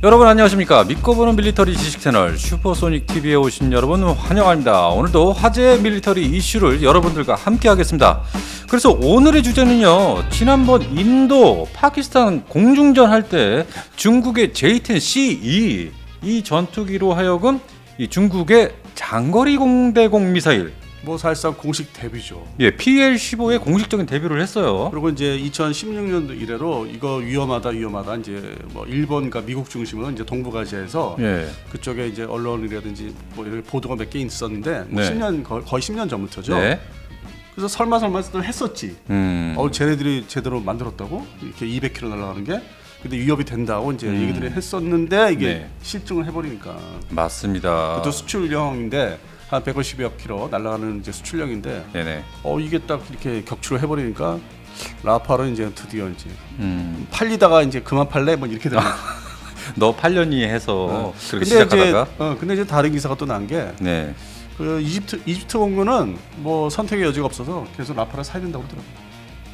여러분 안녕하십니까. 믿고 보는 밀리터리 지식 채널 슈퍼소닉 TV에 오신 여러분 환영합니다. 오늘도 화제의 밀리터리 이슈를 여러분들과 함께 하겠습니다. 그래서 오늘의 주제는요, 지난번 인도 파키스탄 공중전 할 때 중국의 J-10C2 이 전투기로 하여금 이 중국의 장거리 공대공 미사일 뭐 사실상 공식 데뷔죠. 예, PL-15에 공식적인 데뷔를 했어요. 그리고 이제 2016년도 이래로 이거 위험하다 이제 뭐 일본과 미국 중심으로 이제 동북아시아에서 예. 그쪽에 이제 언론이라든지 뭐 이렇게 보도가 몇 개 있었는데 뭐 네. 10년 거의 10년 전부터죠. 네. 그래서 설마들 했었지. 쟤네들이 제대로 만들었다고 이렇게 200km 날아가는 게. 근데 위협이 된다고 이제 얘기들이 했었는데 이게 네. 실증을 해버리니까. 맞습니다. 그것도 수출형인데. 한 150여 킬로 날아가는 이제 수출력인데, 네네. 이게 딱 이렇게 격추를 해버리니까 라파는 이제 드디어 이제 팔리다가 이제 그만 팔래 뭐 이렇게 되는. 너 8년이 해서 그렇게 근데 시작하다가. 이제 근데 이제 다른 기사가 또 난 게, 네. 그 이집트 공군은 뭐 선택의 여지가 없어서 계속 라파를 사야 된다고 그러더라고요.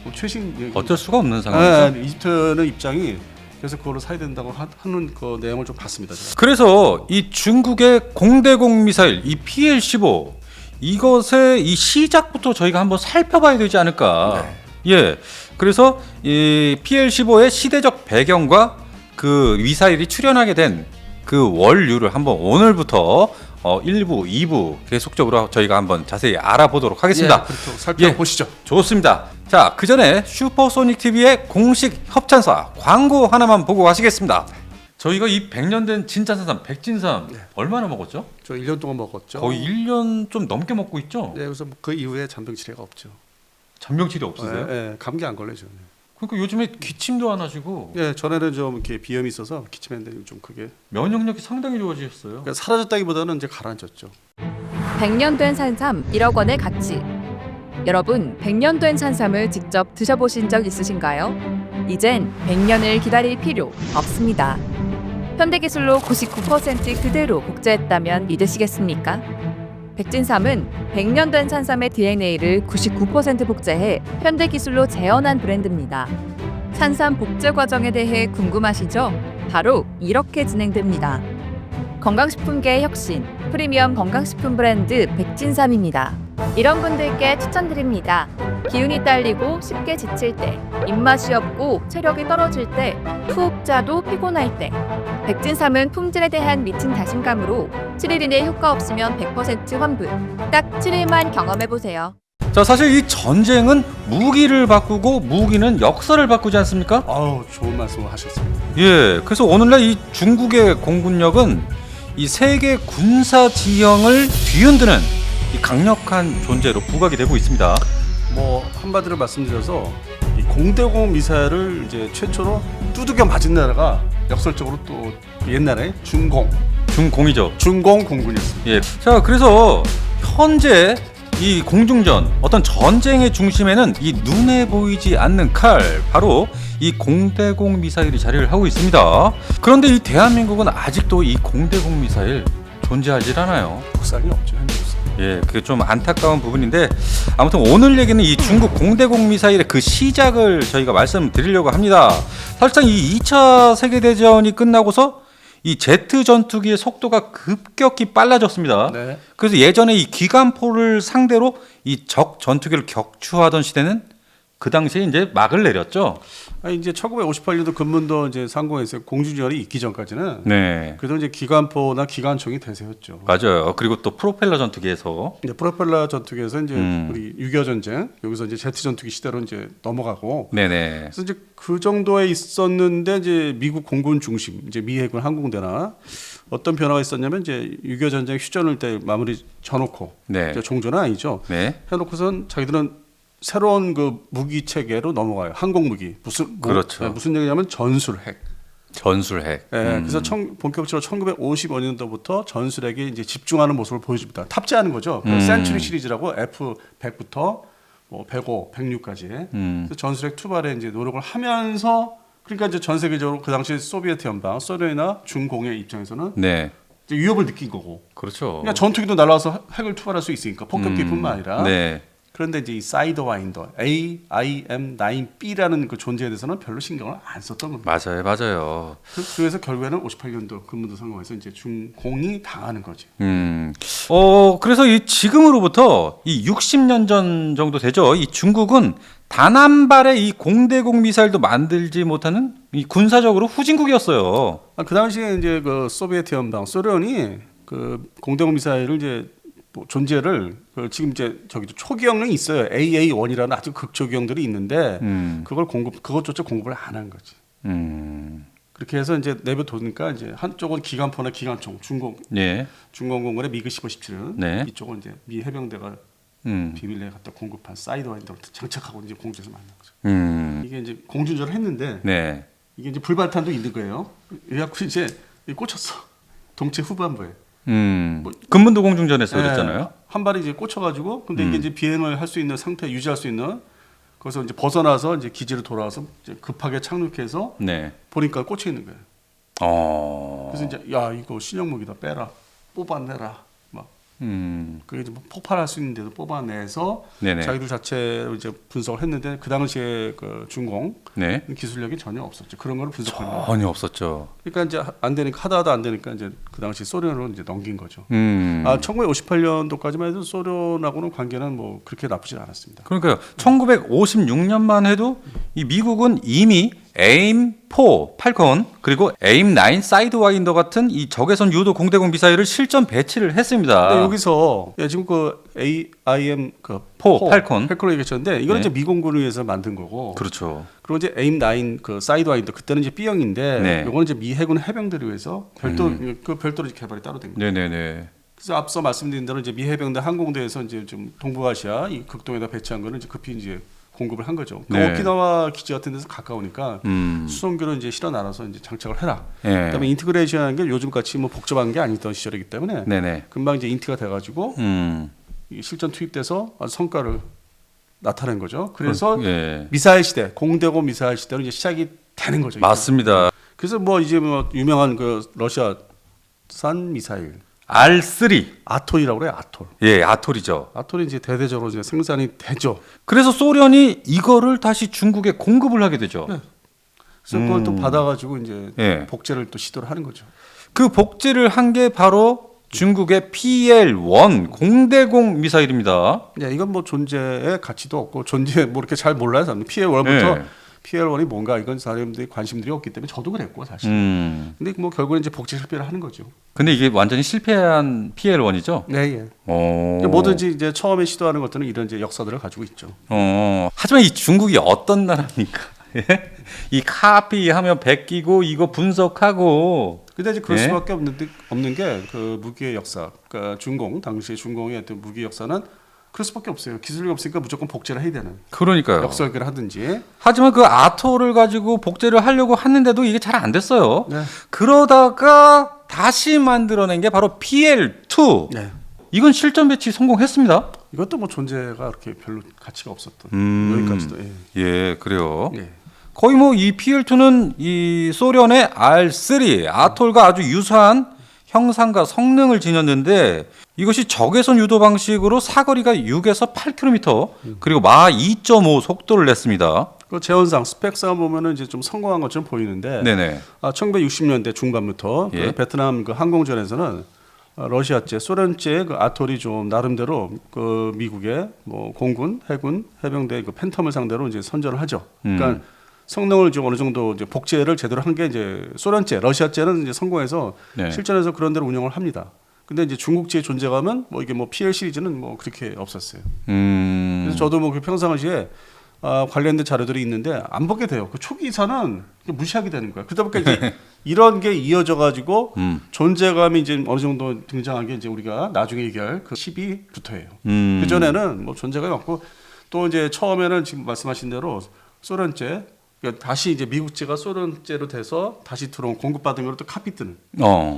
뭐 최신 어쩔 수가 없는 상황이죠. 이집트는 입장이 그래서 그거를 사야 된다고 하는 그 내용을 좀 봤습니다. 제가. 그래서 이 중국의 공대공 미사일 이 PL-15 이것의 이 시작부터 저희가 한번 살펴봐야 되지 않을까. 네. 예. 그래서 이 PL-15의 시대적 배경과 그 미사일이 출현하게 된 그 원류를 한번 오늘부터 1부, 2부 계속적으로 저희가 한번 자세히 알아보도록 하겠습니다. 예, 그렇죠. 살펴보시죠. 좋습니다. 자, 그 전에 슈퍼소닉 TV의 공식 협찬사 광고 하나만 보고 가시겠습니다. 저희가 이 100년 된 진짜산삼 백진삼 얼마나 먹었죠? 저 1년 동안 먹었죠. 거의 1년 좀 넘게 먹고 있죠? 네, 그래서 그 이후에 잔병치레가 없죠. 잔병치레 없으세요? 네, 감기 안 걸려요. 그러니까 요즘에 기침도 안 하시고 예, 전에는 좀 이렇게 비염이 있어서 기침했는데 좀 그게 면역력이 상당히 좋아지셨어요. 그러니까 사라졌다기보다는 이제 가라앉았죠. 100년 된 산삼 1억 원의 가치. 여러분, 100년 된 산삼을 직접 드셔보신 적 있으신가요? 이젠 100년을 기다릴 필요 없습니다. 현대기술로 99% 그대로 복제했다면 믿으시겠습니까? 백진삼은 100년 된 산삼의 DNA를 99% 복제해 현대기술로 재현한 브랜드입니다. 산삼 복제 과정에 대해 궁금하시죠? 바로 이렇게 진행됩니다. 건강식품계의 혁신, 프리미엄 건강식품 브랜드 백진삼입니다. 이런 분들께 추천드립니다. 기운이 딸리고 쉽게 지칠 때, 입맛이 없고 체력이 떨어질 때, 푹 자도 피곤할 때, 백진삼은 품질에 대한 미친 자신감으로 7일 이내 효과 없으면 100% 환불. 딱 7일만 경험해보세요. 자, 사실 이 전쟁은 무기를 바꾸고 무기는 역사를 바꾸지 않습니까? 아우, 좋은 말씀을 하셨습니다. 예, 그래서 오늘날 이 중국의 공군력은 이 세계 군사 지형을 뒤흔드는 이 강력한 존재로 부각이 되고 있습니다. 뭐 한마디로 말씀드려서 이 공대공 미사일을 이제 최초로 두들겨 맞은 나라가 역설적으로 또 옛날에 중공이죠. 중공 공군이었습니다. 예. 자, 그래서 현재 이 공중전 어떤 전쟁의 중심에는 이 눈에 보이지 않는 칼, 바로 이 공대공 미사일이 자리를 하고 있습니다. 그런데 이 대한민국은 아직도 이 공대공 미사일 존재하지 않아요. 국산이 없죠, 현재 국산. 예, 그게 좀 안타까운 부분인데, 아무튼 오늘 얘기는 이 중국 공대공 미사일의 그 시작을 저희가 말씀드리려고 합니다. 사실상 이 2차 세계대전이 끝나고서 이 제트 전투기의 속도가 급격히 빨라졌습니다. 네. 그래서 예전에 이 기관포를 상대로 이 적 전투기를 격추하던 시대는 그 당시에 이제 막을 내렸죠. 이제 1958년도 근문도 이제 상공에서 공중전이 있기 전까지는 네, 그래도 이제 기관포나 기관총이 대세였죠. 맞아요. 그리고 또 프로펠러 전투기에서 이제 프로펠러 전투기에서 이제 우리 6.25 전쟁 여기서 이제 제트 전투기 시대로 이제 넘어가고. 네네. 그래서 이제 그 정도에 있었는데 이제 미국 공군 중심 이제 미 해군 항공대나 어떤 변화가 있었냐면 이제 6.25 전쟁 휴전을 때 마무리 져놓고 네. 이제 종전은 아니죠. 네. 해놓고선 자기들은 새로운 그 무기 체계로 넘어가요. 항공 무기 그렇죠. 무슨 얘기냐면 전술핵. 전술핵. 그래서 본격적으로 1955년도부터 전술핵에 이제 집중하는 모습을 보여줍니다. 탑재하는 거죠. 센츄리 시리즈라고 F100부터 뭐 105, 106까지. 그래서 전술핵 투발에 이제 노력을 하면서 그러니까 이제 전 세계적으로 그 당시 소비에트 연방, 소련이나 중공의 입장에서는 네. 이제 위협을 느낀 거고. 그렇죠. 그러니까 전투기도 날아와서 핵을 투발할 수 있으니까 폭격기뿐만 아니라. 네. 그런데 이제 이 사이드와인더 AIM-9B라는 그 존재에 대해서는 별로 신경을 안 썼던 겁니다. 맞아요. 그래서 결국에는 58년도 근무도 성공해서 이제 중공이 당하는 거지. 그래서 이 지금으로부터 이 60년 전 정도 되죠. 이 중국은 단 한 발의 이 공대공 미사일도 만들지 못하는 이 군사적으로 후진국이었어요. 그 당시에 이제 그 소비에트 연방 소련이 그 공대공 미사일을 이제 뭐 존재를 그 지금 이제 저기도 초기형이 있어요. AA1이라는 아주 극초기형들이 있는데 그것조차 공급을 안 한 거지. 그렇게 해서 이제 내버려두니까 이제 한쪽은 기관포나 기관총 중공군의 미그 15, 17은 이쪽은 이제 미 해병대가 비밀리에 갖다 공급한 사이드와인더로 장착하고 이제 공중에서 만난 거죠. 이게 이제 공중전을 했는데 이게 이제 불발탄도 있는 거예요. 그래갖고 이제 꽂혔어. 동체 후반부에. 금문도 공중전에서 그랬잖아요. 한 발이 이제 꽂혀가지고 근데 이게 이제 비행을 할 수 있는 상태 유지할 수 있는 거기서 이제 벗어나서 이제 기지로 돌아와서 이제 급하게 착륙해서 보니까 꽂혀 있는 거예요. 그래서 이제 야 이거 신형 무기다 빼라 뽑아내라 막 그게 이제 뭐 폭발할 수 있는데도 뽑아내서 자기들 자체로 이제 분석을 했는데 그 당시에 그 중공 기술력이 전혀 없었죠. 그런 거를 분석하는 전혀 없었죠. 그러니까 이제 안 되니까 하다 안 되니까 이제 그 당시 소련으로 이제 넘긴 거죠. 1958년도까지만 해도 소련하고는 관계는 뭐 그렇게 나쁘진 않았습니다. 그러니까요. 1956년만 해도 이 미국은 이미 AIM-4 팔콘 그리고 AIM-9 사이드와인더 같은 이 적외선 유도 공대공 미사일을 실전 배치를 했습니다. 네, 여기서 지금 그 AIM 그 4 팔콘 얘기했는데 이거는 이제 미공군을 위해서 만든 거고. 그렇죠. 그리고 이제 AIM-9 그 사이드와인더 그때는 이제 B형인데 이거는 이제 미 해군 해병대를 위해서 별도로 이제 개발이 따로 된 거예요. 그래서 앞서 말씀드린 대로 이제 미 해병대 항공대에서 이제 좀 동북아시아 이 극동에다 배치한 거는 이제 급히 이제 공급을 한 거죠. 그러니까 오키나와 기지 같은 데서 가까우니까 수송기로 이제 실어 날아서 이제 장착을 해라. 그다음에 인티그레이션하는 게 요즘 같이 뭐 복잡한 게 아니던 시절이기 때문에 금방 이제 인티가 돼가지고 실전 투입돼서 아주 성과를 나타낸 거죠. 그래서 미사일 시대, 공대공 미사일 시대로 이제 시작이 되는 거죠. 맞습니다. 그래서 뭐 이제 뭐 유명한 그 러시아산 미사일 R3 아톨이라고 그래요. 아톨. 아톨이죠. 아톨이 이제 대대적으로 이제 생산이 되죠. 그래서 소련이 이거를 다시 중국에 공급을 하게 되죠. 그래서 그걸 또 받아가지고 이제 복제를 또 시도를 하는 거죠. 그 복제를 한 게 바로 중국의 PL-1 공대공 미사일입니다. 이건 뭐 존재의 가치도 없고 존재 뭐 이렇게 잘 몰라요. 사람들. PL-1부터 PL-1이 뭔가 이건 사람들이 관심들이 없기 때문에 저도 그랬고 사실. 근데 뭐 결국은 이제 복제 실패를 하는 거죠. 근데 이게 완전히 실패한 PL-1이죠? 뭐든지 이제 처음에 시도하는 것들은 이런 이제 역사들을 가지고 있죠. 하지만 이 중국이 어떤 나라입니까? 이 카피하면 베끼고 이거 분석하고. 근데 이제 그럴 수밖에 없는 게 그 무기의 역사. 그러니까 중공 당시 중공의 어떤 무기 역사는 그럴 수밖에 없어요. 기술이 없으니까 무조건 복제를 해야 되는. 그러니까요. 역설계를 하든지. 하지만 그 아톨을 가지고 복제를 하려고 했는데도 이게 잘 안 됐어요. 그러다가 다시 만들어낸 게 바로 PL2. 이건 실전 배치 성공했습니다. 이것도 뭐 존재가 그렇게 별로 가치가 없었던 여기까지도. 그래요. 거의 뭐 이 PL2는 이 소련의 R3 아톨과 아주 유사한 형상과 성능을 지녔는데 이것이 적외선 유도 방식으로 사거리가 6에서 8km 그리고 마 2.5 속도를 냈습니다. 그 재원상 스펙상 보면은 이제 좀 성공한 것처럼 보이는데 1960년대 중반부터 그 베트남 그 항공전에서는 러시아제, 소련제 그 아톨이 좀 나름대로 그 미국의 뭐 공군, 해군, 해병대 그 팬텀을 상대로 이제 선전을 하죠. 그러니까 성능을 좀 어느 정도 이제 복제를 제대로 한 게 이제 소련제, 러시아제는 이제 성공해서 실전에서 그런 대로 운영을 합니다. 근데 이제 중국제의 존재감은 뭐 이게 뭐 PL 시리즈는 뭐 그렇게 없었어요. 그래서 저도 뭐 그 평상시에 관련된 자료들이 있는데 안 보게 돼요. 그 초기사는 무시하게 되는 거야. 그러다 보니까 이제 이런 게 이어져 가지고 존재감이 이제 어느 정도 등장한 게 이제 우리가 나중에 얘기할 그 12부터예요. 그 전에는 뭐 존재감이 없고 또 이제 처음에는 지금 말씀하신 대로 소련제 그러니까 다시 이제 미국제가 소련제로 돼서 다시 들어온 공급받은 거로 또 카피 뜨는.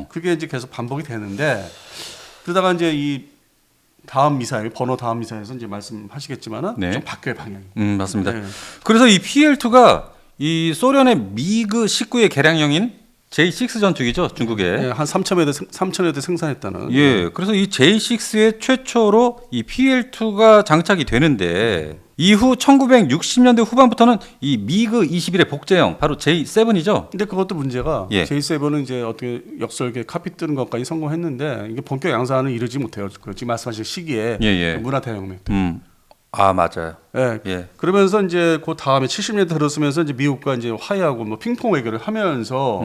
그게 이제 계속 반복이 되는데 그러다가 이제 이 다음 미사일 번호 다음 미사일에서 이제 말씀하시겠지만은 좀 바뀌어요 방향이. 맞습니다. 그래서 이 PL2가 이 소련의 미그 19의 개량형인 J6 전투기죠, 중국에. 예, 한 3,000여 대 생산했다는. 예, 그래서 이 J6의 최초로 이 PL2가 장착이 되는데 이후 1960년대 후반부터는 이 미그 21의 복제형 바로 J7이죠. 근데 그것도 문제가 예. J7은 이제 어떻게 역설계 카피 뜨는 것까지 성공했는데 이게 본격 양산은 이르지 못해요. 그 지금 말씀하신 시기에 예. 그 문화 대혁명 때. 아 맞아요. 예. 예. 그러면서 이제 그 다음에 70년대 들었으면서 이제 미국과 이제 화해하고 뭐 핑퐁 외교를 하면서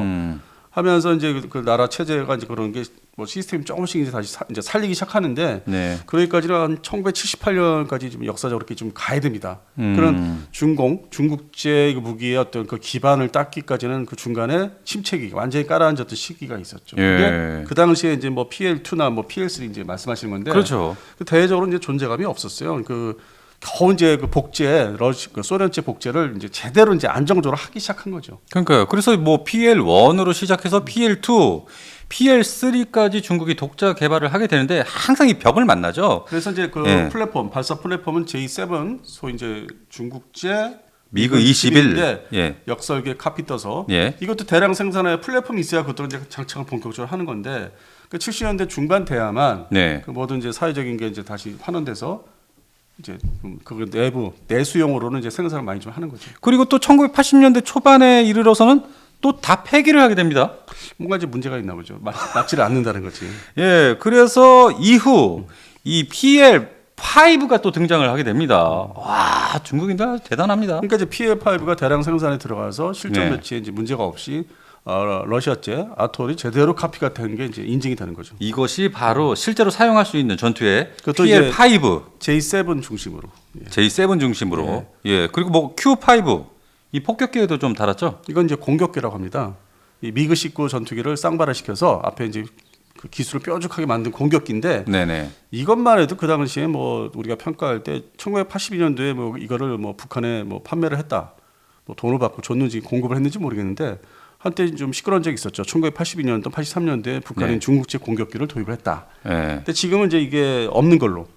이제 그 나라 체제가 이제 그런 게 뭐 시스템이 조금씩 이제 다시 이제 살리기 시작하는데 네. 그러기까지는 한 1978년까지 좀 역사적으로 이렇게 좀 가야 됩니다. 그런 중국제 무기의 어떤 그 기반을 닦기까지는 그 중간에 침체기 완전히 깔아앉았던 시기가 있었죠. 예. 그게 그 당시에 이제 뭐 PL2나 뭐 PL3 이제 말씀하시는 건데 그렇죠. 그 대외적으로 이제 존재감이 없었어요. 그 겨우 이제 그 복제 그 소련제 복제를 이제 제대로 이제 안정적으로 하기 시작한 거죠. 그러니까요. 그래서 뭐 PL1으로 시작해서 PL2, PL3까지 중국이 독자 개발을 하게 되는데 항상 이 벽을 만나죠. 그래서 이제 그 예. 플랫폼 발사 플랫폼은 J7 소위 이제 중국제 미그 21. 예. 역설계 카피 떠서 예. 이것도 대량 생산에 플랫폼이 있어야 그것도 이제 장착을 본격적으로 하는 건데 그 70년대 중반 돼야만 네. 그 모든 이제 사회적인 게 이제 다시 환원돼서 이제 그 내수용으로는 이제 생산을 많이 좀 하는 거죠. 그리고 또 1980년대 초반에 이르러서는 또 다 폐기를 하게 됩니다. 뭔가 이제 문제가 있나 보죠. 맞지를 않는다는 거지. 예, 그래서 이후 이 PL5가 또 등장을 하게 됩니다. 와, 중국인들 아주 대단합니다. 그러니까 이제 PL5가 대량 생산에 들어가서 실전 네. 배치에 이제 문제가 없이 러시아제 아톨이 제대로 카피가 된 게 이제 인증이 되는 거죠. 이것이 바로 실제로 사용할 수 있는 전투의 그것도 PL5, J7 중심으로. 예. J7 중심으로. 예, 그리고 뭐 Q5 이 폭격기에도 좀 달았죠. 이건 이제 공격기라고 합니다. 이 미그 19 전투기를 쌍발화 시켜서 앞에 이제 그 기술을 뾰족하게 만든 공격기인데 네네. 이것만 해도 그 당시에 뭐 우리가 평가할 때 1982년도에 뭐 이거를 뭐 북한에 뭐 판매를 했다, 뭐 돈을 받고 줬는지 공급을 했는지 모르겠는데 한때 좀 시끄러운 적이 있었죠. 1982년도, 83년도에 북한이 네. 중국제 공격기를 도입을 했다. 예. 근데 지금은 이제 이게 없는 거로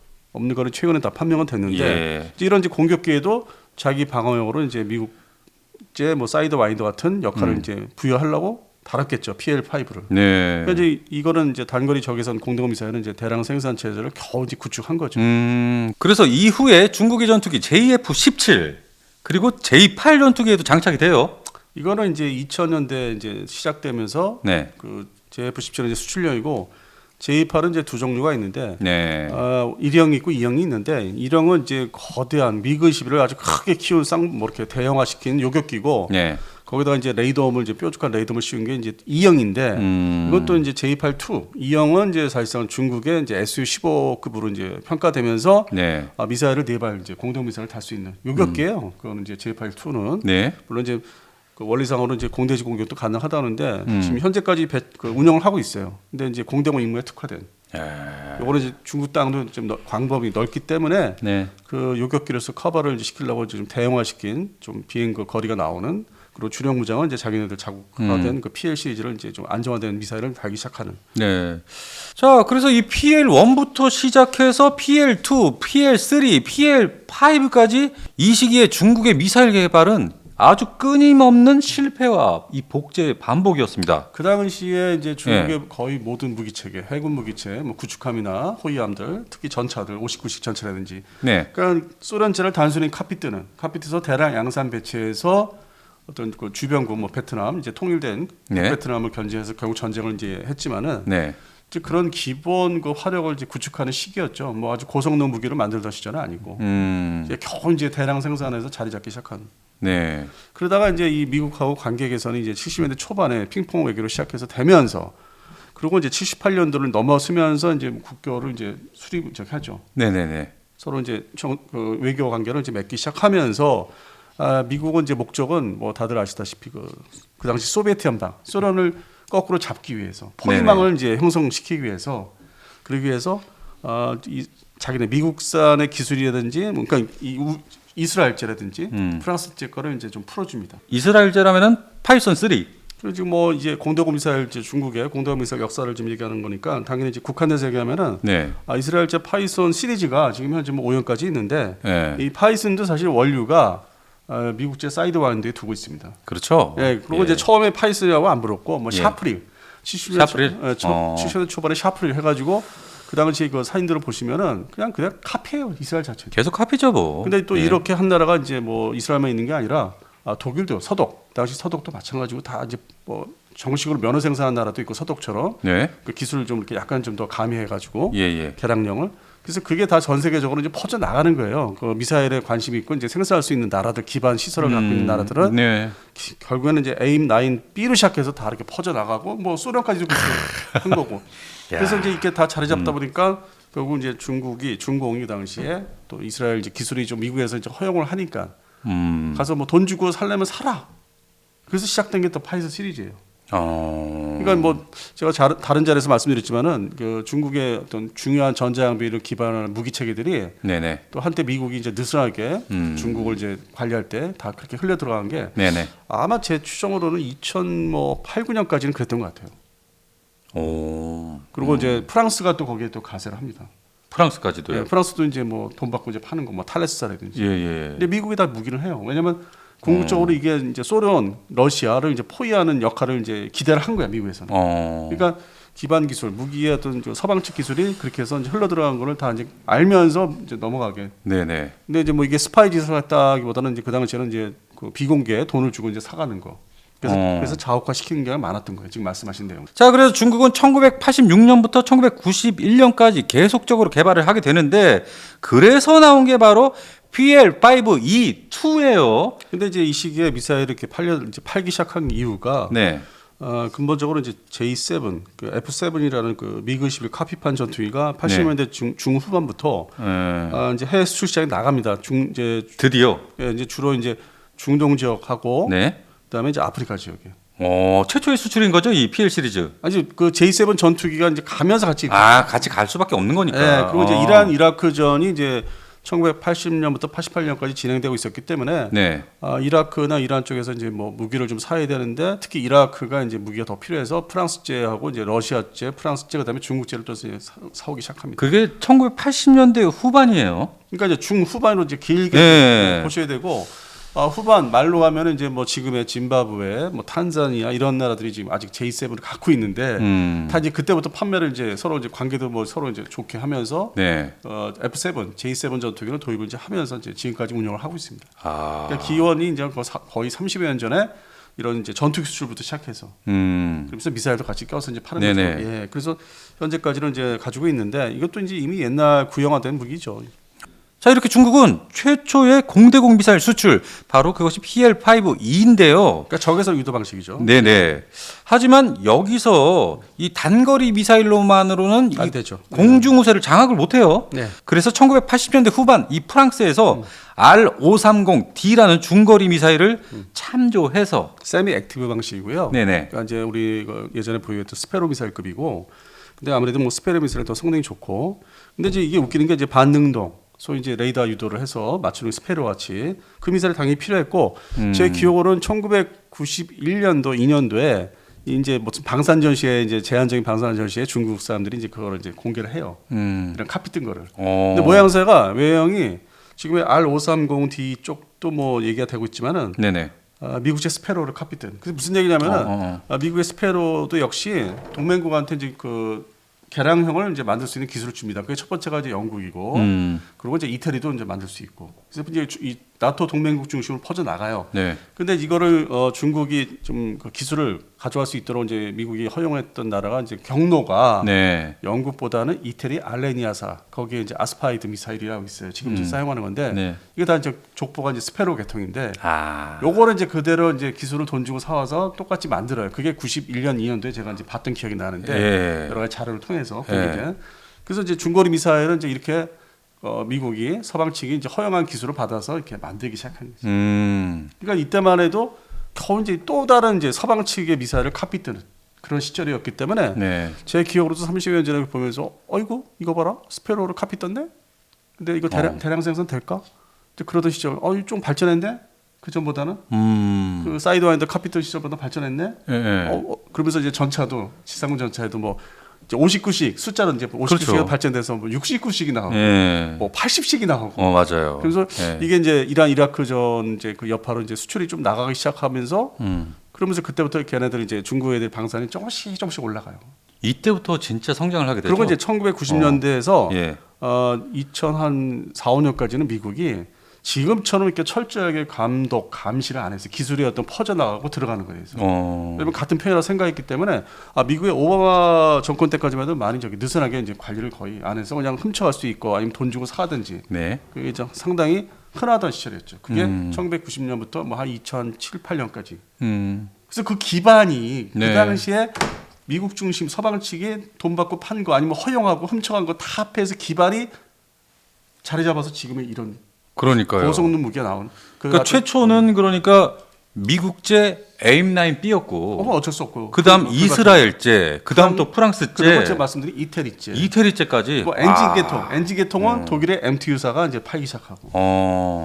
최근에 다 판명은 됐는데 예. 이제 이런 이제 공격기에도 자기 방어용으로 이제 미국제 뭐 사이드 와인더 같은 역할을 이제 부여하려고 달았겠죠. PL5를. 네. 그러니까 이제 이거는 이제 단거리 적외선 공대공 미사일은 이제 대량 생산 체제를 겨우 이제 구축한 거죠. 그래서 이후에 중국의 전투기 JF-17 그리고 J8 전투기에도 장착이 돼요. 이거는 이제 2000년대 이제 시작되면서 네. 그 JF-17은 이제 수출용이고 J8은 이제 두 종류가 있는데 네. 1형이 있고 2형이 있는데 1형은 이제 거대한 미그 21을 아주 크게 키운 뭐 이렇게 대형화시킨 요격기고 네. 거기다가 이제 레이더홈을 이제 뾰족한 레이더홈을 씌운 게 이제 2형인데 이것도 이제 J8-2 2형은 이제 사실상 중국의 이제 Su-15급으로 이제 평가되면서 네. 미사일을 4발 이제 공동 미사일을 탈 수 있는 요격기예요. 그거는 이제 J8-2는 네. 물론 이제 그 원리상으로 이제 공대지 공격도 가능하다는데 지금 현재까지 그 운영을 하고 있어요. 근데 이제 공대공 임무에 특화된. 요거는 이제 중국 땅도 좀 광범위 넓기 때문에 네. 그 요격기로서 커버를 이제 시키려고 좀 대형화시킨 좀 비행 그 거리가 나오는 그리고 주력 무장은 이제 자기네들 자국화된 그 PL 시리즈를 이제 좀 안정화된 미사일을 달기 시작하는. 네. 자, 그래서 이 PL1부터 시작해서 PL2, PL3, PL5까지 이 시기에 중국의 미사일 개발은 아주 끊임없는 실패와 이 복제의 반복이었습니다. 그 당시에 이제 중국의 거의 모든 무기 체계, 해군 무기 체계, 뭐 구축함이나 호위함들, 특히 전차들, 59식 전차라든지, 네. 그러니까 소련제를 단순히 카피뜨서 대량 양산 배치해서 어떤 그 주변국, 뭐 베트남 이제 통일된 네. 베트남을 견제해서 결국 전쟁을 이제 했지만은 네. 이제 그런 기본 그 화력을 이제 구축하는 시기였죠. 뭐 아주 고성능 무기를 만들던 시절은 아니고 이제 겨우 이제 대량 생산해서 자리 잡기 시작한. 네. 그러다가 이제 이 미국하고 관계 개선이 이제 70년대 초반에 핑퐁 외교로 시작해서 되면서 그리고 이제 78년도를 넘어서면서 이제 국교를 이제 수립하죠. 네네네. 서로 이제 그 외교 관계를 이제 맺기 시작하면서 미국은 이제 목적은 뭐 다들 아시다시피 그 당시 소비에트 연방 소련을 거꾸로 잡기 위해서 포위망을 이제 형성시키기 위해서 그러기 위해서 이 자기네 미국산의 기술이라든지 그러니까 이스라엘제라든지 프랑스제 거를 이제 좀 풀어줍니다. 이스라엘제라면은 파이썬 3. 그리고 지금 뭐 이제 공대공 미사일 이제 중국의 공대공 미사일 역사를 좀 얘기하는 거니까 당연히 이제 국한 내에서 얘기하면은 네. 이스라엘제 파이썬 시리즈가 지금 현재 뭐 5형까지 있는데 네. 이 파이썬도 사실 원류가 미국제 사이드와인드에 두고 있습니다. 그렇죠. 예, 그리고 예. 이제 처음에 파이스라고 안 불렀고 뭐 예. 샤프릴, 70년대 초반에 샤프릴 해가지고 그 당시 그 사인들을 보시면은 그냥 카피예요, 이스라엘 자체. 계속 카피죠 뭐. 근데 또 예. 이렇게 한 나라가 이제 뭐 이스라엘만 있는 게 아니라 독일도 서독, 당시 서독도 마찬가지고 다 이제 뭐 정식으로 면허 생산한 나라도 있고 서독처럼 네. 그 기술을 좀 이렇게 약간 좀 더 가미해가지고 예. 개량령을. 그래서 그게 다 전 세계적으로 이제 퍼져 나가는 거예요. 그 미사일에 관심이 있고 이제 생산할 수 있는 나라들, 기반 시설을 갖고 있는 나라들은 네. 결국에는 이제 AIM-9B로 시작해서 다 이렇게 퍼져 나가고 뭐 소련까지도 한 거고. 그래서 이제 이렇게 다 자리 잡다 보니까 결국 이제 중공이 당시에 또 이스라엘 이제 기술이 좀 미국에서 이제 허용을 하니까 가서 뭐 돈 주고 살려면 사라. 그래서 시작된 게 또 파이서 시리즈예요. 그러니까 뭐 제가 다른 자리에서 말씀드렸지만은 그 중국의 어떤 중요한 전자장비를 기반한 무기 체계들이 네네. 또 한때 미국이 이제 느슨하게 중국을 이제 관리할 때 다 그렇게 흘려 들어간 게 네네. 아마 제 추정으로는 2008, 9년까지는 그랬던 것 같아요. 오. 그리고 이제 프랑스가 또 거기에 또 가세를 합니다. 프랑스까지도요. 예, 프랑스도 이제 뭐 돈 받고 이제 파는 거 뭐 탈레스사라든지. 예. 근데 미국이 다 무기를 해요. 왜냐면 궁극적으로 이게 이제 소련, 러시아를 이제 포위하는 역할을 이제 기대를 한 거야, 미국에서는. 그러니까 기반 기술, 무기의 어떤 서방 측 기술이 그렇게 해서 이제 흘러 들어간 거를 다 이제 알면서 이제 넘어가게. 네네. 근데 이제 뭐 이게 스파이 짓을 했다기보다는 이제 그 당시에는 이제 그 비공개 돈을 주고 이제 사가는 거. 그래서 자국화 시키는 게 많았던 거예요. 지금 말씀하신 내용. 자, 그래서 중국은 1986년부터 1991년까지 계속적으로 개발을 하게 되는데 그래서 나온 게 바로 PL5E2예요. 근데 이제 이 시기에 미사일 이렇게 팔기 시작한 이유가 네. 근본적으로 이제 J7, 그 F7이라는 그 미그 11 카피판 전투기가 80년대 중후반부터 이제 해외 수출 시장에 나갑니다. 드디어. 이제 주로 이제 중동 지역하고 네. 그다음에 이제 아프리카 지역에. 최초의 수출인 거죠, 이 PL 시리즈. 아니 그 J7 전투기가 이제 가면서 같이. 같이 갈 수밖에 없는 거니까. 네, 그리고 이제 이란 이라크전이 이제 1980년부터 88년까지 진행되고 있었기 때문에 네. 이라크나 이란 쪽에서 이제 뭐 무기를 좀 사야 되는데 특히 이라크가 이제 무기가 더 필요해서 프랑스제하고 이제 러시아제, 프랑스제 그다음에 중국제를 또 사오기 시작합니다. 그게 1980년대 후반이에요. 그러니까 이제 중후반으로 이제 길게 네. 보셔야 되고 후반 말로 가면은 이제 뭐 지금의 짐바브웨, 뭐 탄자니아 이런 나라들이 지금 아직 J7을 갖고 있는데 다 이제 그때부터 판매를 이제 서로 이제 관계도 뭐 서로 이제 좋게 하면서 네. F7, J7 전투기를 도입을 이제 하면서 이제 지금까지 운영을 하고 있습니다. 아. 그러니까 기원이 이제 거의 30여 년 전에 이런 이제 전투기 수출부터 시작해서 그러면서 미사일도 같이 껴서 이제 파는 네네. 거죠. 예, 그래서 현재까지는 이제 가지고 있는데 이것도 이제 이미 옛날 구형화된 무기죠. 자, 이렇게 중국은 최초의 공대공 미사일 수출, 바로 그것이 PL5E인데요. 그러니까 적외선 유도 방식이죠. 네네. 하지만 여기서 이 단거리 미사일로만으로는 안 이 되죠. 공중 우세를 장악을 못해요. 네. 그래서 1980년대 후반 이 프랑스에서 R530D라는 중거리 미사일을 참조해서 세미 액티브 방식이고요. 네네. 그러니까 이제 우리 예전에 보유했던 스페로 미사일급이고, 근데 아무래도 뭐 스페로 미사일이 더 성능이 좋고, 근데 이제 이게 웃기는 게 이제 반능동. 소위 이제 레이더 유도를 해서 맞추는 스페로 같이 그 미사일이 당연히 필요했고 제 기억으로는 1991년도 2년도에 이제 무슨 방산 전시회 이제 제한적인 방산 전시회 중국 사람들이 이제 그거를 이제 공개를 해요. 이런 카피 뜬 거를. 근데 모양새가 외형이 지금의 R530D 쪽도 뭐 얘기가 되고 있지만은 네네. 미국제 스페로를 카피 뜬. 그래서 무슨 얘기냐면은 미국의 스페로도 역시 동맹국한테 이제 그 개량형을 이제 만들 수 있는 기술을 줍니다. 그게 첫 번째가 이제 영국이고, 그리고 이제 이태리도 이제 만들 수 있고. 그래서 이제 이 나토 동맹국 중심으로 퍼져 나가요. 네. 근데 이거를 중국이 좀 그 기술을 가져갈 수 있도록 이제 미국이 허용했던 나라가 이제 경로가 네. 영국보다는 이태리 알레니아사 거기에 이제 아스파이드 미사일이라고 있어요. 지금 이제 사용하는 건데 네. 이게 다 이제 족보가 이제 스페로 계통인데. 아. 요거를 이제 그대로 이제 기술을 돈 주고 사와서 똑같이 만들어요. 그게 91년 2년도에 제가 이제 봤던 기억이 나는데 예. 여러 가지 자료를 통해서 예. 보니까 그래서 이제 중거리 미사일은 이제 이렇게 미국이 서방 측이 이제 허용한 기술을 받아서 이렇게 만들기 시작한 거죠. 그러니까 이때만 해도 겨우 이제 또 다른 이제 서방 측의 미사일을 카피 뜨는 그런 시절이었기 때문에 네. 제 기억으로도 30년 전에 보면서 어이구 이거 봐라 스페로를 카피 떴네. 근데 이거 대량 생산 될까? 그러던 시절 좀 발전했네. 그 전보다는 그 사이드와인더 카피 뜬 시절보다 발전했네. 예. 그러면서 이제 전차도 지상군 전차에도 뭐 이제 59씩 숫자는 이제 59씩이 그렇죠. 발전돼서 뭐 69씩이 나오고 예. 뭐 80씩이 나오고 맞아요. 그래서 예. 이게 이제 이란 이라크전 이제 그 여파로 이제 수출이 좀 나가기 시작하면서 그러면서 그때부터 걔네들 이제 중국 애들 방산이 조금씩 올라가요. 이때부터 진짜 성장을 하게 되죠. 그리고 이제 1990년대에서 예. 2004, 5년까지는 미국이 지금처럼 이렇게 철저하게 감독, 감시를 안 해서 기술이 어떤 퍼져나가고 들어가는 거예요. 왜냐면 같은 편이라고 생각했기 때문에 미국의 오바마 정권 때까지만 해도 많이 느슨하게 이제 관리를 거의 안 해서 그냥 훔쳐갈 수 있고 아니면 돈 주고 사든지 네. 그게 이제 상당히 흔하던 시절이었죠. 그게 1990년부터 뭐 한 2007, 8년까지. 그래서 그 기반이 네. 그 당시에 미국 중심 서방 측이 돈 받고 판 거 아니면 허용하고 훔쳐간 거 다 합해서 기반이 자리 잡아서 지금의 이런 그러니까요. 고성능 무기가 나온. 그러니까 최초는 그러니까 미국제 AIM-9B였고 어쩔 수 없고. 그다음 이스라엘제, 그다음 또 프랑스제, 그 번째 말씀드린 이태리제. 이태리제까지. 뭐 엔진 계통은 독일의 MTU사가 이제 팔기 시작하고.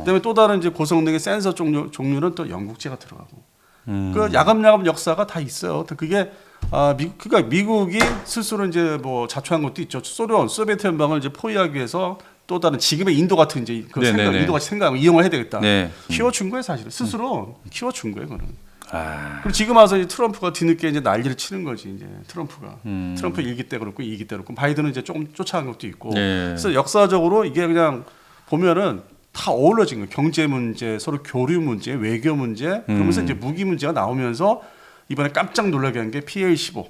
그다음에 또 다른 이제 고성능의 센서 종류는 또 영국제가 들어가고. 그 야금야금 역사가 다 있어요. 그게 그러니까 미국이 스스로 이제 뭐 자초한 것도 있죠. 소비에트 연방을 이제 포위하기 위해서 또 다른 지금의 인도 같은 이제 그 생각, 인도 같이 생각하면 이용을 해야 되겠다. 네. 키워준 거예요, 사실은. 스스로 키워준 거예요, 그거는. 그리고 지금 와서 이제 트럼프가 뒤늦게 이제 난리를 치는 거지, 이제 트럼프가. 트럼프 1기 때 그렇고 2기 때 그렇고 바이든은 이제 조금 쫓아간 것도 있고. 네. 그래서 역사적으로 이게 그냥 보면은 다 어우러진 거예요. 경제 문제, 서로 교류 문제, 외교 문제, 그러면서 이제 무기 문제가 나오면서 이번에 깜짝 놀라게 한 게 PL-15.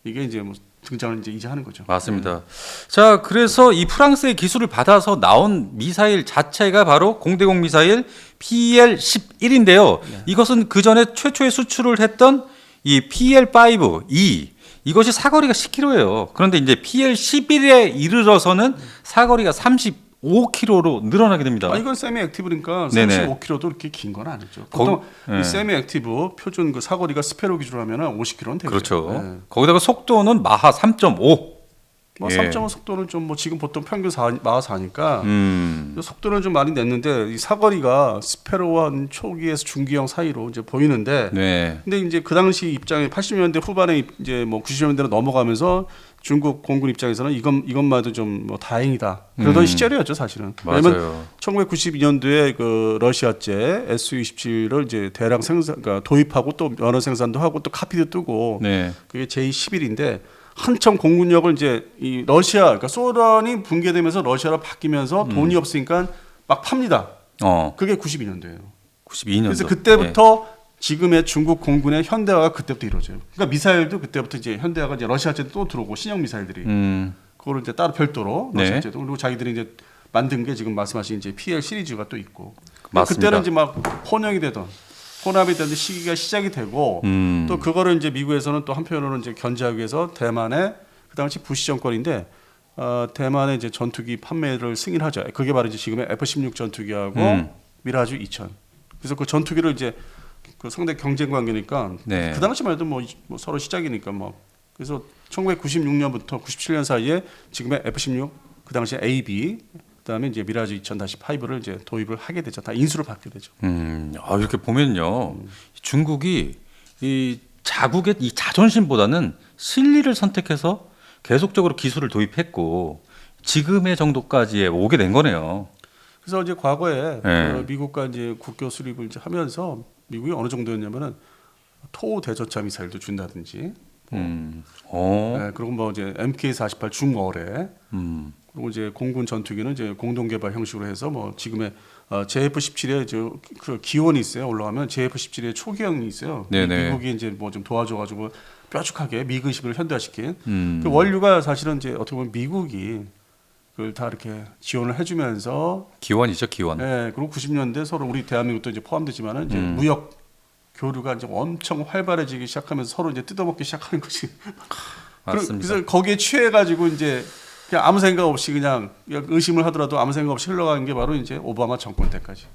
이게 이제 뭐 등장을 이제 하는 거죠. 맞습니다. 자, 그래서 이 프랑스의 기술을 받아서 나온 미사일 자체가 바로 공대공 미사일 PL-11인데요. 이것은 그 전에 최초의 수출을 했던 이 PL-5E 이것이 사거리가 10km예요. 그런데 이제 PL-11에 이르러서는 사거리가 35km로 늘어나게 됩니다. 이건 세미 액티브니까 네네. 35km도 그렇게 긴 건 아니죠. 보통 이 세미 액티브 표준 그 사거리가 스페로 기준으로 하면 50km는 되죠. 그렇죠. 네. 거기다가 속도는 마하 3.5. 뭐 예. 3.5 속도는 좀 뭐 지금 보통 평균 마하 4니까 속도는 좀 많이 냈는데 이 사거리가 스페로와 초기에서 중기형 사이로 이제 보이는데 네. 근데 이제 그 당시 입장에 80년대 후반에 이제 뭐 90년대로 넘어가면서 중국 공군 입장에서는 이것만도 좀 뭐 다행이다. 그러던 시절이었죠, 사실은. 왜냐면 맞아요. 1992년도에 그 러시아제 Su-27을 이제 대량 생산, 그러니까 도입하고 또 연어 생산도 하고 또 카피도 뜨고 네. 그게 J11인데 한참 공군력을 이제 이 러시아, 그러니까 소련이 붕괴되면서 러시아로 바뀌면서 돈이 없으니까 막 팝니다. 그게 92년도예요. 92년도. 그래서 그때부터 지금의 중국 공군의 현대화가 그때부터 이루어져요. 그러니까 미사일도 그때부터 이제 현대화가 이제 러시아제도 또 들어오고 신형 미사일들이 그거를 이제 따로 별도로 러시아제도 그리고 자기들이 이제 만든 게 지금 말씀하신 이제 PL 시리즈가 또 있고. 맞습니다. 그때는 이제 막 혼합이 되던 시기가 시작이 되고 또 그거를 이제 미국에서는 또 한편으로는 이제 견제하기 위해서 대만의 그 당시 부시 정권인데 대만의 이제 전투기 판매를 승인하죠. 그게 바로 이제 지금의 F-16 전투기하고 미라주 2000. 그래서 그 전투기를 이제 그 상대 경쟁 관계니까 네. 그 당시만 해도 뭐 서로 시작이니까 뭐 그래서 1996년부터 97년 사이에 지금의 F-16 그 당시 AB 그다음에 이제 미라주 2000-5를 이제 도입을 하게 되죠. 다 인수를 받게 되죠. 이렇게 보면요, 중국이 이 자국의 이 자존심보다는 실리를 선택해서 계속적으로 기술을 도입했고 지금의 정도까지 오게 된 거네요. 그래서 이제 과거에 네. 그 미국과 이제 국교 수립을 이제 하면서 미국이 어느 정도였냐면은 토 대저차 미사일도 준다든지. 네, 그리고 뭐 이제 MK48 중어뢰. 그리고 이제 공군 전투기는 이제 공동 개발 형식으로 해서 뭐 지금의 JF-17에 그 기원이 있어요. 올라가면 JF-17의 초기형이 있어요. 네네. 미국이 이제 뭐 좀 도와줘가지고 뾰족하게 미근식을 현대화시킨 그 원류가 사실은 이제 어떻게 보면 미국이 그걸 다 이렇게 지원을 해주면서 기원이죠, 기원. 네, 그리고 90년대 서로 우리 대한민국도 이제 포함되지만은 이제 무역 교류가 이제 엄청 활발해지기 시작하면서 서로 이제 뜯어먹기 시작하는 것이 맞습니다. 그래서 거기에 취해가지고 이제 그냥 아무 생각 없이 그냥 의심을 하더라도 아무 생각 없이 흘러가는 게 바로 이제 오바마 정권 때까지.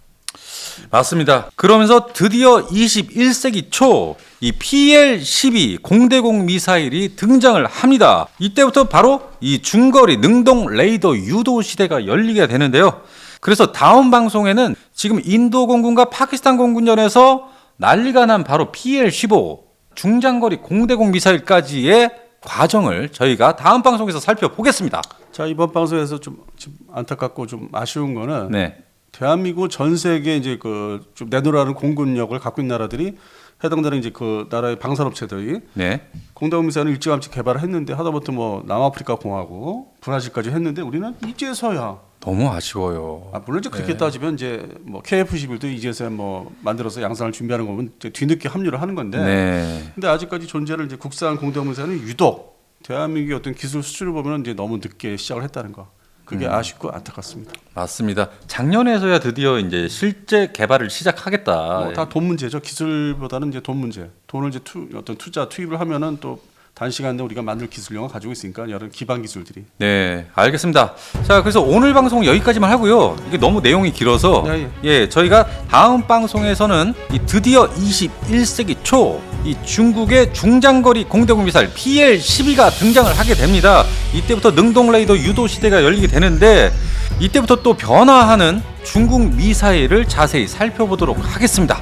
맞습니다. 그러면서 드디어 21세기 초 이 PL-12 공대공 미사일이 등장을 합니다. 이때부터 바로 이 중거리 능동 레이더 유도 시대가 열리게 되는데요. 그래서 다음 방송에는 지금 인도 공군과 파키스탄 공군전에서 난리가 난 바로 PL-15 중장거리 공대공 미사일까지의 과정을 저희가 다음 방송에서 살펴보겠습니다. 자, 이번 방송에서 좀 안타깝고 좀 아쉬운 거는 네. 대한민국 전 세계 이제 그 좀 내놓으라는 공군력을 갖고 있는 나라들이 해당되는 이제 그 나라의 방산업체들이 네. 공대공 미사일을 일찌감치 개발을 했는데 하다못해 뭐 남아프리카 공화국, 브라질까지 했는데 우리는 이제서야 너무 아쉬워요. 물론 이제 그렇게 따지면 이제 뭐 KF-11도 이제서야 뭐 만들어서 양산을 준비하는 거면 이제 뒤늦게 합류를 하는 건데. 네. 근데 아직까지 존재를 이제 국산 공대공 미사일은 유독 대한민국의 어떤 기술 수출을 보면 이제 너무 늦게 시작을 했다는 거. 그게 아쉽고 안타깝습니다. 맞습니다. 작년에서야 드디어 이제 실제 개발을 시작하겠다. 다 돈 문제죠. 기술보다는 이제 돈 문제. 돈을 이제 어떤 투자 투입을 하면은 또 단시간 내에 우리가 만들 기술력을 가지고 있으니까 여러 기반 기술들이. 네, 알겠습니다. 자, 그래서 오늘 방송 여기까지만 하고요. 이게 너무 내용이 길어서 예, 저희가 다음 방송에서는 이 드디어 21세기 초 이 중국의 중장거리 공대공 미사일 PL-12가 등장을 하게 됩니다. 이때부터 능동 레이더 유도 시대가 열리게 되는데 이때부터 또 변화하는 중국 미사일을 자세히 살펴보도록 하겠습니다.